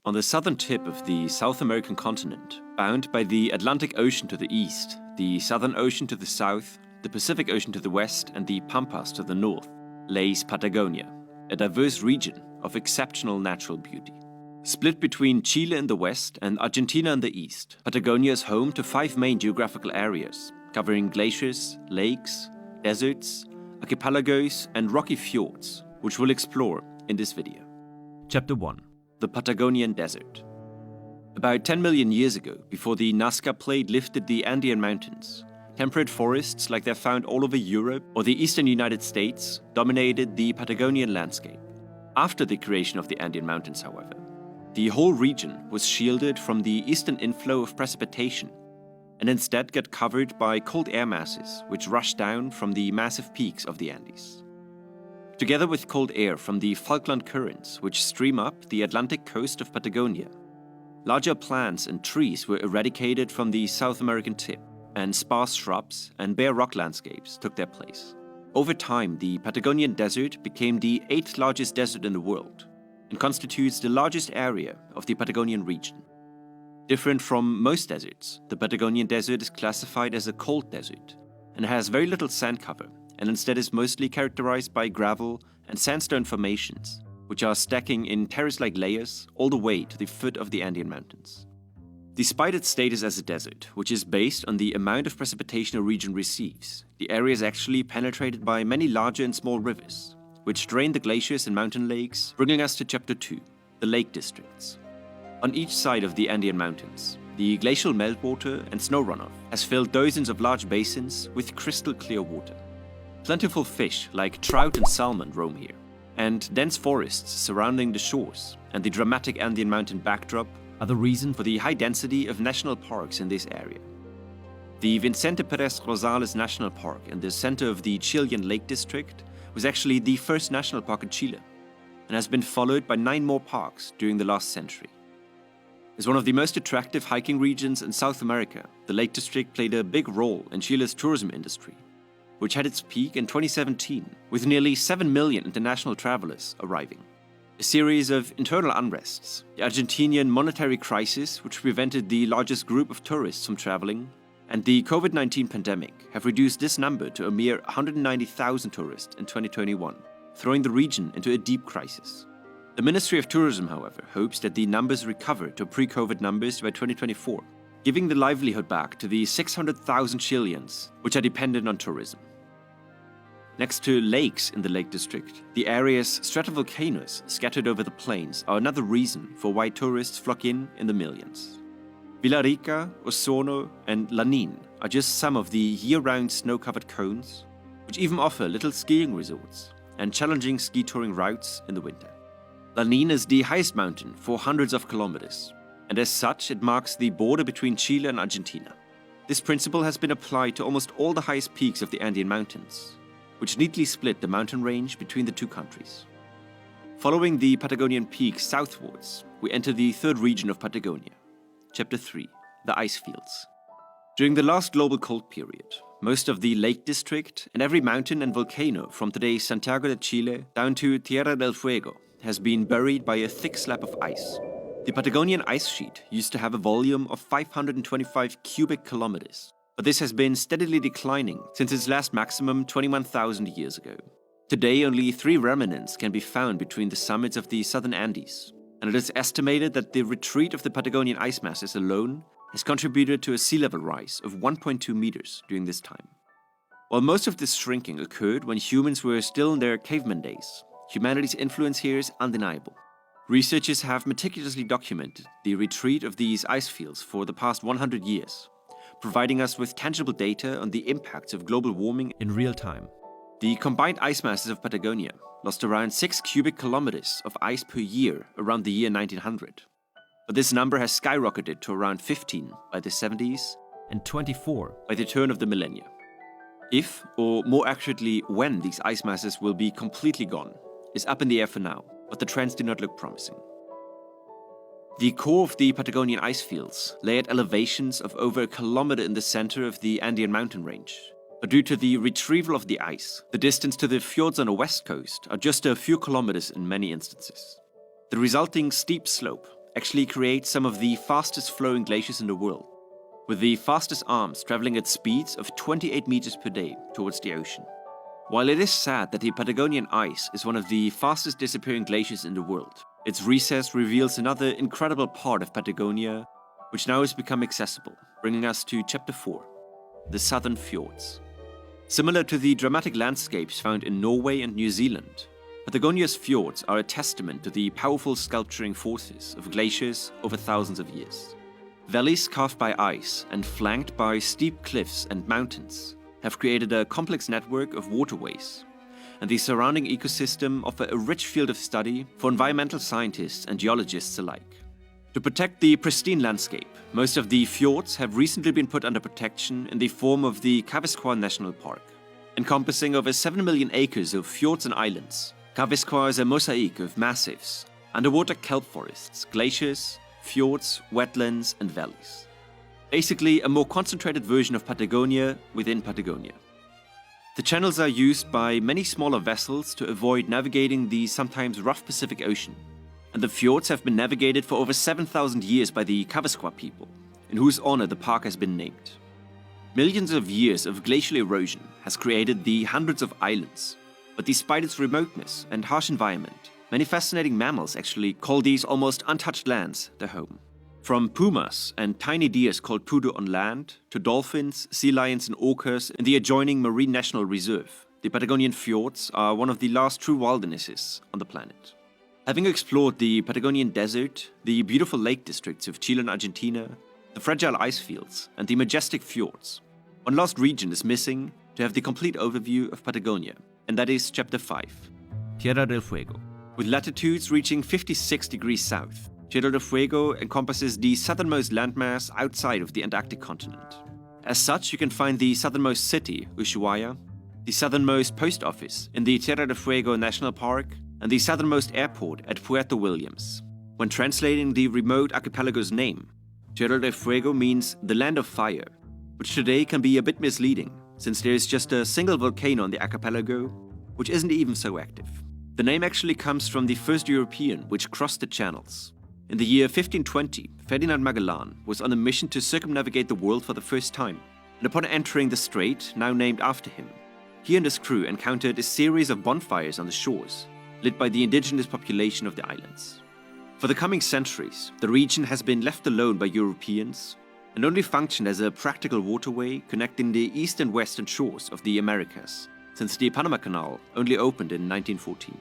On the southern tip of the South American continent, bound by the Atlantic Ocean to the east, the Southern Ocean to the south, the Pacific Ocean to the west, and the Pampas to the north, lays Patagonia, a diverse region of exceptional natural beauty. Split between Chile in the west and Argentina in the east, Patagonia is home to 5 main geographical areas, covering glaciers, lakes, deserts, archipelagos, and rocky fjords, which we'll explore in this video. Chapter 1. The Patagonian Desert. About 10 million years ago, before the Nazca Plate lifted the Andean Mountains, temperate forests like they're found all over Europe or the eastern United States dominated the Patagonian landscape. After the creation of the Andean Mountains, however, the whole region was shielded from the eastern inflow of precipitation and instead got covered by cold air masses which rushed down from the massive peaks of the Andes. Together with cold air from the Falkland Currents, which stream up the Atlantic coast of Patagonia, larger plants and trees were eradicated from the South American tip, and sparse shrubs and bare rock landscapes took their place. Over time, the Patagonian Desert became the 8th largest desert in the world and constitutes the largest area of the Patagonian region. Different from most deserts, the Patagonian Desert is classified as a cold desert and has very little sand cover, and instead is mostly characterized by gravel and sandstone formations, which are stacking in terrace-like layers all the way to the foot of the Andean Mountains. Despite its status as a desert, which is based on the amount of precipitation a region receives, the area is actually penetrated by many larger and small rivers, which drain the glaciers and mountain lakes, bringing us to Chapter 2, the Lake Districts. On each side of the Andean Mountains, the glacial meltwater and snow runoff has filled dozens of large basins with crystal clear water. Plentiful fish like trout and salmon roam here, and dense forests surrounding the shores and the dramatic Andean mountain backdrop are the reason for the high density of national parks in this area. The Vicente Pérez Rosales National Park in the center of the Chilean Lake District was actually the first national park in Chile and has been followed by 9 more parks during the last century. As one of the most attractive hiking regions in South America, the Lake District played a big role in Chile's tourism industry, which had its peak in 2017 with nearly 7 million international travelers arriving. A series of internal unrests, the Argentinian monetary crisis, which prevented the largest group of tourists from traveling, and the COVID-19 pandemic have reduced this number to a mere 190,000 tourists in 2021, throwing the region into a deep crisis. The Ministry of Tourism, however, hopes that the numbers recover to pre-COVID numbers by 2024, giving the livelihood back to the 600,000 Chileans, which are dependent on tourism. Next to lakes in the Lake District, the area's stratovolcanoes scattered over the plains are another reason for why tourists flock in the millions. Villarrica, Osorno, and Lanín are just some of the year-round snow-covered cones, which even offer little skiing resorts and challenging ski touring routes in the winter. Lanín is the highest mountain for hundreds of kilometers, and as such it marks the border between Chile and Argentina. This principle has been applied to almost all the highest peaks of the Andean Mountains, which neatly split the mountain range between the two countries. Following the Patagonian peaks southwards, we enter the 3rd region of Patagonia, Chapter 3, the Ice Fields. During the last global cold period, most of the Lake District and every mountain and volcano from today's Santiago de Chile down to Tierra del Fuego has been buried by a thick slab of ice. The Patagonian ice sheet used to have a volume of 525 cubic kilometers, but this has been steadily declining since its last maximum 21,000 years ago. Today, only 3 remnants can be found between the summits of the southern Andes, and it is estimated that the retreat of the Patagonian ice masses alone has contributed to a sea level rise of 1.2 meters during this time. While most of this shrinking occurred when humans were still in their caveman days, humanity's influence here is undeniable. Researchers have meticulously documented the retreat of these ice fields for the past 100 years, providing us with tangible data on the impacts of global warming in real time. The combined ice masses of Patagonia lost around 6 cubic kilometers of ice per year around the year 1900. But this number has skyrocketed to around 15 by the 70s and 24 by the turn of the millennia. If, or more accurately when, these ice masses will be completely gone is up in the air for now, but the trends do not look promising. The core of the Patagonian ice fields lay at elevations of over a kilometer in the center of the Andean mountain range. But due to the retrieval of the ice, the distance to the fjords on the west coast are just a few kilometers in many instances. The resulting steep slope actually creates some of the fastest flowing glaciers in the world, with the fastest arms traveling at speeds of 28 meters per day towards the ocean. While it is sad that the Patagonian ice is one of the fastest disappearing glaciers in the world, its recess reveals another incredible part of Patagonia, which now has become accessible, bringing us to Chapter 4, the Southern Fjords. Similar to the dramatic landscapes found in Norway and New Zealand, Patagonia's fjords are a testament to the powerful sculpturing forces of glaciers over thousands of years. Valleys carved by ice and flanked by steep cliffs and mountains have created a complex network of waterways, and the surrounding ecosystem offer a rich field of study for environmental scientists and geologists alike. To protect the pristine landscape, most of the fjords have recently been put under protection in the form of the Kavesqua National Park. Encompassing over 7 million acres of fjords and islands, Kavesqua is a mosaic of massives, underwater kelp forests, glaciers, fjords, wetlands, and valleys. Basically, a more concentrated version of Patagonia within Patagonia. The channels are used by many smaller vessels to avoid navigating the sometimes rough Pacific Ocean, and the fjords have been navigated for over 7,000 years by the Kavesqua people, in whose honor the park has been named. Millions of years of glacial erosion has created the hundreds of islands, but despite its remoteness and harsh environment, many fascinating mammals actually call these almost untouched lands their home. From pumas and tiny deers called pudu on land, to dolphins, sea lions and orcas in the adjoining Marine National Reserve, the Patagonian fjords are one of the last true wildernesses on the planet. Having explored the Patagonian desert, the beautiful lake districts of Chile and Argentina, the fragile ice fields, and the majestic fjords, one last region is missing to have the complete overview of Patagonia, and that is Chapter 5, Tierra del Fuego. With latitudes reaching 56 degrees south, Tierra del Fuego encompasses the southernmost landmass outside of the Antarctic continent. As such, you can find the southernmost city, Ushuaia, the southernmost post office in the Tierra del Fuego National Park, and the southernmost airport at Puerto Williams. When translating the remote archipelago's name, Tierra del Fuego means the land of fire, which today can be a bit misleading, since there is just a single volcano on the archipelago, which isn't even so active. The name actually comes from the first European which crossed the channels. In the year 1520, Ferdinand Magellan was on a mission to circumnavigate the world for the first time, and upon entering the strait, now named after him, he and his crew encountered a series of bonfires on the shores, lit by the indigenous population of the islands. For the coming centuries, the region has been left alone by Europeans and only functioned as a practical waterway connecting the east and western shores of the Americas, since the Panama Canal only opened in 1914.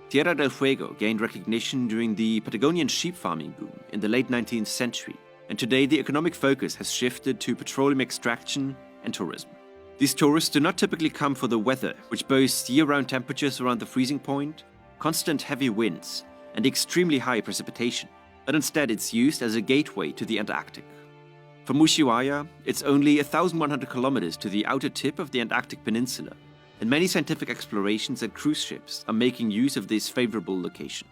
Tierra del Fuego gained recognition during the Patagonian sheep farming boom in the late 19th century, and today the economic focus has shifted to petroleum extraction and tourism. These tourists do not typically come for the weather, which boasts year-round temperatures around the freezing point, constant heavy winds, and extremely high precipitation, but instead it's used as a gateway to the Antarctic. From Ushuaia, it's only 1,100 kilometers to the outer tip of the Antarctic Peninsula, and many scientific explorations and cruise ships are making use of this favorable location.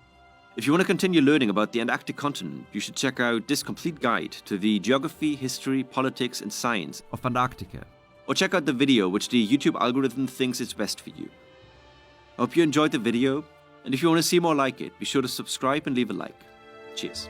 If you want to continue learning about the Antarctic continent, you should check out this complete guide to the geography, history, politics, and science of Antarctica, or check out the video which the YouTube algorithm thinks is best for you. I hope you enjoyed the video, and if you want to see more like it, be sure to subscribe and leave a like. Cheers.